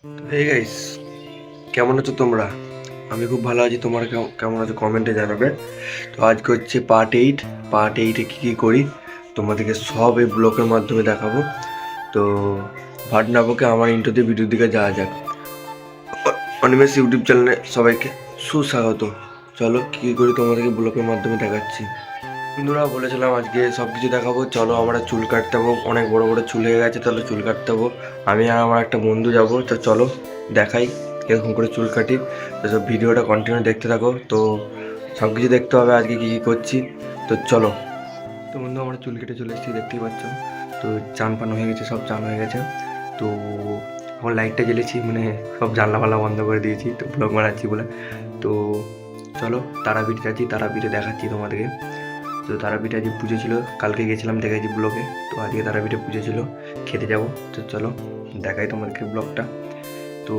Hey guys, কেমন আছো তোমরা? আমি খুব ভালো আছি। তোমরা কেমন আছো কমেন্টে জানাবে। তো আজকে হচ্ছে পার্ট এইটে কী কী করি তোমাদেরকে সব এই ব্লগের মাধ্যমে দেখাবো। তো ভাটনাবকে আমার ইন্ট্রোতে ভিডিওর দিকে যাওয়া যাক। অনিমেষ ইউটিউব চ্যানেলে সবাইকে সুস্বাগত। চলো কী কী করি তোমাদেরকে ব্লগের মাধ্যমে দেখাচ্ছি। বন্ধুরা বলেছিলাম আজকে সব কিছু দেখাবো। চলো আমরা চুল কাটতে যাবো, অনেক বড় বড় চুল হয়ে গেছে, তাহলে চুল কাটতে যাবো। আমি আর আমার একটা বন্ধু যাবো। তো চলো দেখাই এরকম করে চুল কাটি। তো সব ভিডিওটা কন্টিনিউ দেখতে থাকো। তো সব কিছু দেখতে হবে আজকে কী কী করছি। তো চলো। তো বন্ধু আমরা চুল কেটে চলে এসেছি, দেখতেই পাচ্ছ। তো চান পান হয়ে গেছে, সব চান হয়ে গেছে। তো এখন লাইটটা জ্বেলেছি, মানে সব জানলা ফাল্লা বন্ধ করে দিয়েছি, তো ব্লগ বানাচ্ছি বলে। তো চলো তারাপীঠ যাচ্ছি, তারাপীঠে দেখাচ্ছি তোমাদেরকে। তো তারাপীঠে আজকে পুজো ছিল, কালকে গেছিলাম দেখেছি ব্লগে। তো আজকে তারাপীঠে পুজো ছিল, খেতে যাবো। তো চলো দেখাই তোমাদেরকে ব্লগটা। তো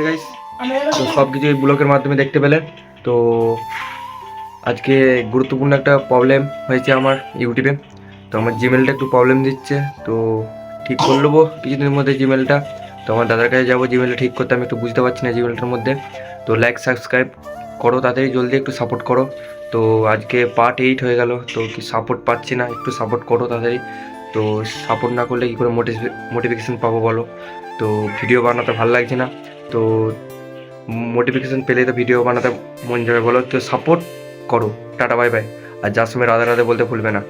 গাইস, তো সব কিছু এই ব্লগের মাধ্যমে দেখতে পেলে। তো আজকে গুরুত্বপূর্ণ একটা প্রবলেম হয়েছে আমার ইউটিউবে। তো আমার জিমেলটা একটু প্রবলেম দিচ্ছে। তো ঠিক করে নেবো কিছুদিনের মধ্যে জিমেলটা। তো আমার দাদার কাছে যাবো জিমেলটা ঠিক করতে, আমি একটু বুঝতে পারছি না জিমেলটার মধ্যে। তো লাইক সাবস্ক্রাইব করো তাড়াতাড়ি, জলদি একটু সাপোর্ট করো। তো আজকে পার্ট 8 হয়ে গেল, তো কি সাপোর্ট পাচ্ছি না, একটু সাপোর্ট করো তাড়াতাড়ি। তো সাপোর্ট না করলে কী করে মোটিভেশন পাবো বলো? তো ভিডিও বানাতে ভালো লাগছে না। তো মোটিভেশন পেলে তো ভিডিও বানাতে মন যাবে বলো। তো সাপোর্ট করো। Tata bye bye. আর যার সময় রাধে রাধে বলতে ভুলবে না।